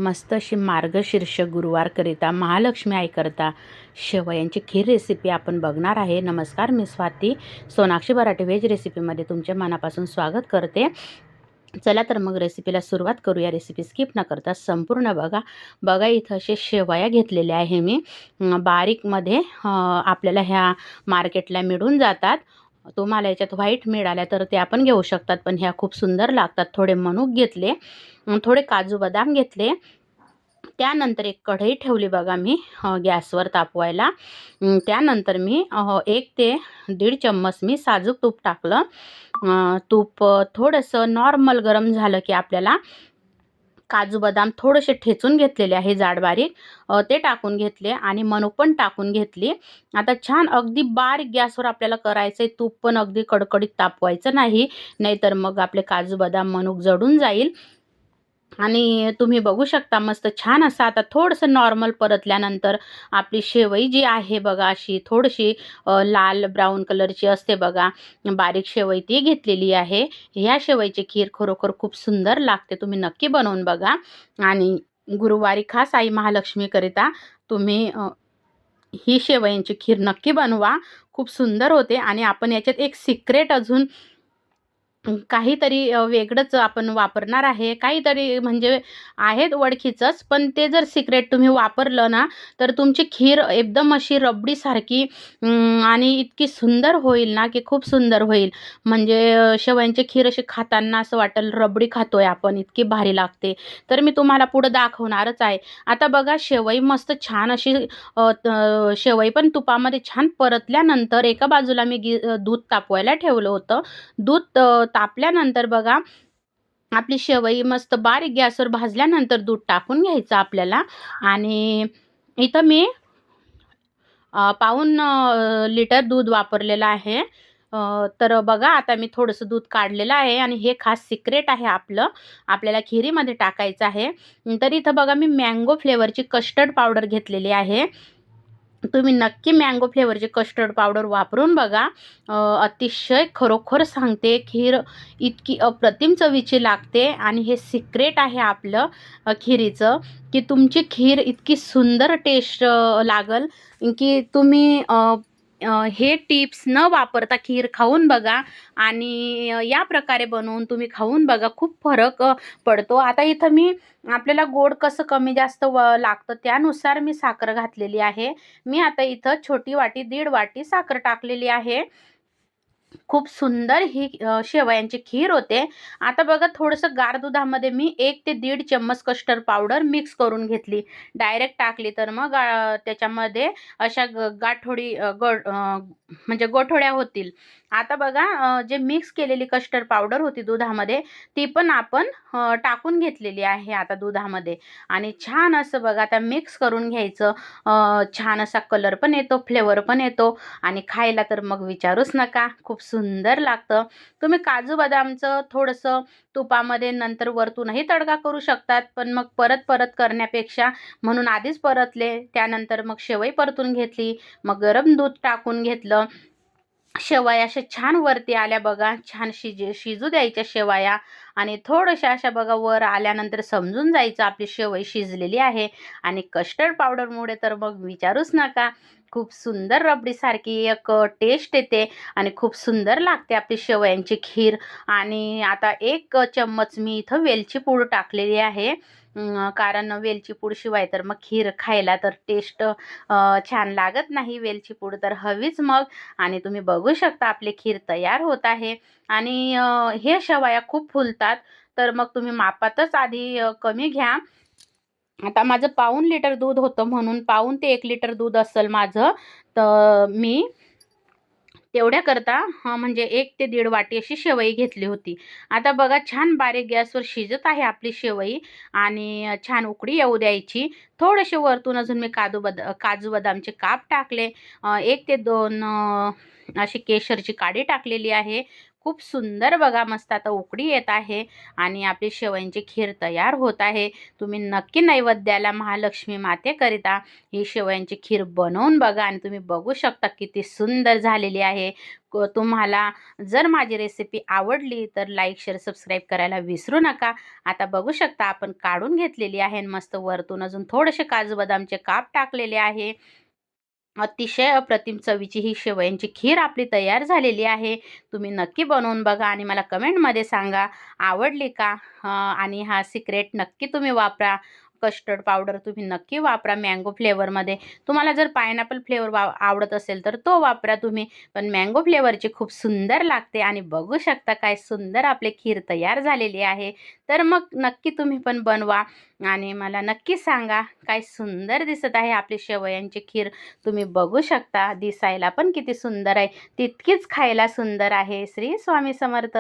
मस्त अशी मार्गशीर्ष गुरुवारकरिता महालक्ष्मी आईकरता शेवयांची खीर रेसिपी आपण बघणार आहे. नमस्कार, मी स्वाती सोनाक्षी बराटे व्हेज रेसिपीमध्ये तुमच्या मनापासून स्वागत करते. चला तर मग रेसिपीला सुरुवात करूया. रेसिपी स्किप न करता संपूर्ण बघा इथं असे शेवया घेतलेल्या आहे मी बारीकमध्ये. आपल्याला ह्या मार्केटला मिळून जातात. तुम्हाला याच्यात व्हाईट मिळाल्या तर ते आपण घेऊ शकतात, पण ह्या खूप सुंदर लागतात. थोडे मनुक घेतले, थोडे काजू बदाम घेतले. त्यानंतर एक कढई ठेवली बघा मी गॅसवर तापवायला. त्यानंतर मी 1 ते 1.5 चम्मच मी साजूक तूप टाकलं. तूप थोडंसं नॉर्मल गरम झालं की आपल्याला काजू बदाम थोडेसे ठेचून घेतलेले आहे जाड बारीक, ते टाकून घेतले आणि मनुक पण टाकून घेतली. आता छान अगदी बारीक गॅसवर आपल्याला करायचं आहे. तूप पण अगदी कडकडीत तापवायचं नाही, नाहीतर मग आपले काजू बदाम मनुक जळून जाईल. आणि तुम्ही बघू शकता मस्त छान असं आता थोडंसं नॉर्मल परतल्यानंतर आपली शेवई जी आहे बघा, अशी थोडीशी लाल ब्राऊन कलरची असते बघा, बारीक शेवई ती घेतलेली आहे. ह्या शेवईची खीर खरोखर खूप सुंदर लागते. तुम्ही नक्की बनवून बघा. आणि गुरुवारी खास आई महालक्ष्मीकरिता तुम्ही ही शेवयांची खीर नक्की बनवा. खूप सुंदर होते. आणि आपण याच्यात एक सिक्रेट अजून काहीतरी वेगळंच आपण वापरणार आहे. काहीतरी म्हणजे आहेत ओळखीचंच, पण ते जर सिक्रेट तुम्ही वापरलं ना, तर तुमची खीर एकदम अशी रबडीसारखी आणि इतकी सुंदर होईल ना, की खूप सुंदर होईल. म्हणजे शेवयांची खीर अशी खाताना असं वाटेल रबडी खातोय आपण, इतकी भारी लागते. तर मी तुम्हाला पुढं दाखवणारच आहे. आता बघा शेवई मस्त छान अशी शेवई पण तुपामध्ये छान परतल्यानंतर एका बाजूला मी दूध तापवायला ठेवलं होतं. दूध तापल्यानंतर बघा आपली शेवई मस्त बारीक गॅसवर भाजल्यानंतर दूध टाकून घ्यायचं आपल्याला. आणि इथं मी पाऊण लिटर दूध वापरलेलं आहे. तर बघा आता मी थोडंसं दूध काढलेलं आहे आणि हे खास सिक्रेट आहे आपल्याला खिरीमध्ये टाकायचं आहे. तर इथं बघा मी मँगो फ्लेवरची कस्टर्ड पावडर घेतलेली आहे. तुम्ही नक्की मँगो फ्लेवरची कस्टर्ड पावडर वापरून बघा. अतिशय खरोखर सांगते, खीर इतकी अप्रतिम चवीची लागते. आणि हे सिक्रेट आहे आपलं खिरीचं, की तुमची खीर इतकी सुंदर टेस्ट लागल की तुम्ही हे टिप्स न वापरता खीर खाऊन बघा. आणि या प्रकारे बनवून तुम्ही खाऊन बघा, खूप फरक पडतो. आता इथं मी आपल्याला गोड कसं कमी जास्त लागतं त्यानुसार मी साखर घातलेली आहे. मी आता इथं छोटी वाटी 1.5 वाटी साखर टाकलेली आहे. खूप सुंदर ही शेवयांची खीर होते. आता बघा थोडंसं गार दुधामध्ये मी 1 ते 1.5 चम्मच कस्टर्ड पावडर मिक्स करून घेतली. डायरेक्ट टाकली तर मग त्याच्यामध्ये अशा गाठोडी म्हणजे गोठोड्या होतील. आता बघा जे मिक्स केलेली कस्टर्ड पावडर होती दुधामध्ये, ती पण आपण टाकून घेतलेली आहे आता दुधामध्ये. आणि छान असं बघा आता मिक्स करून घ्यायचं. छान असा कलर पण येतो, फ्लेवर पण येतो आणि खायला तर मग विचारूच नका, खूप सुंदर लागतं. तुम्ही काजू बदामचं थोडंसं तुपामध्ये नंतर वरतूनही तडका करू शकतात, पण मग परत करण्यापेक्षा म्हणून आधीच परतले. त्यानंतर मग शेवई परतून घेतली, मग गरम दूध टाकून घेतलं. शेवया अशा छान वरती आल्या बघा, छान शिजू द्यायच्या शेवया. आणि थोड्याशा अशा बघा वर आल्यानंतर समजून जायचं आपली शेवई शिजलेली आहे. आणि कस्टर्ड पावडरमुळे तर मग विचारूच नका, खूप सुंदर रबडीसारखी एक टेस्ट येते आणि खूप सुंदर लागते आपली शेवयांची खीर. आणि आता 1 चम्मच मी इथं वेलची पूड टाकलेली आहे. कारण वेलची पूड शिवाय तर मग खीर खायला तर टेस्ट छान लागत नाही. वेलची पूड तर हवीच मग. आणि तुम्ही बघू शकता आपली खीर तयार होत आहे. आणि हे शेवया खूप फुलतात, तर मग तुम्ही मापातच आधी कमी घ्या. आता माझं पाऊण लिटर दूध होतं, म्हणून पाऊण ते 1 लिटर दूध असेल माझं. तर मी तेवढ्याकरता म्हणजे 1 ते 1.5 वाटी अशी शेवई घेतली होती. आता बघा छान बारीक गॅसवर शिजत आहे आपली शेवई. आणि छान उकळी येऊ द्यायची. थोडेसे वरतून अजून मी काजू बदामचे काप टाकले. 1 ते 2 अशी केशरची काडी टाकलेली आहे. खूप सुंदर बघा मस्त आता उकळी येत आहे आणि आपली शेवयांची खीर तयार होत आहे. तुम्ही नक्की नैवेद्याला महालक्ष्मी मातेकरिता ही शेवयांची खीर बनवून बघा आणि तुम्ही बघू शकता किती सुंदर झालेली आहे. तुम्हाला जर माझी रेसिपी आवडली तर लाईक, शेअर, सबस्क्राईब करायला विसरू नका. आता बघू शकता आपण काढून घेतलेली आहे आणि मस्त वरतून अजून थोडेसे काजू बदामचे काप टाकलेले आहे. अतिशय अप्रतिम चवीची ही शेवयांची खीर आपली तयार झालेली आहे. तुम्ही नक्की बनवून बघा आणि मला कमेंटमध्ये सांगा आवडली का? आणि हा सिक्रेट नक्की तुम्ही वापरा. कस्टर्ड पावडर तुम्ही नक्की वापरा मँगो फ्लेवरमध्ये. तुम्हाला जर पायनॅपल फ्लेवर आवडत असेल तर तो वापरा तुम्ही. पण मँगो फ्लेवरची खूप सुंदर लागते आणि बघू शकता काय सुंदर आपली खीर तयार झालेली आहे. तर मग नक्की तुम्ही पण बनवा आणि मला नक्की सांगा काय सुंदर दिसत आहे आपली शेवयांची खीर. तुम्ही बघू शकता दिसायला पण किती सुंदर आहे, तितकीच खायला सुंदर आहे. श्री स्वामी समर्थ.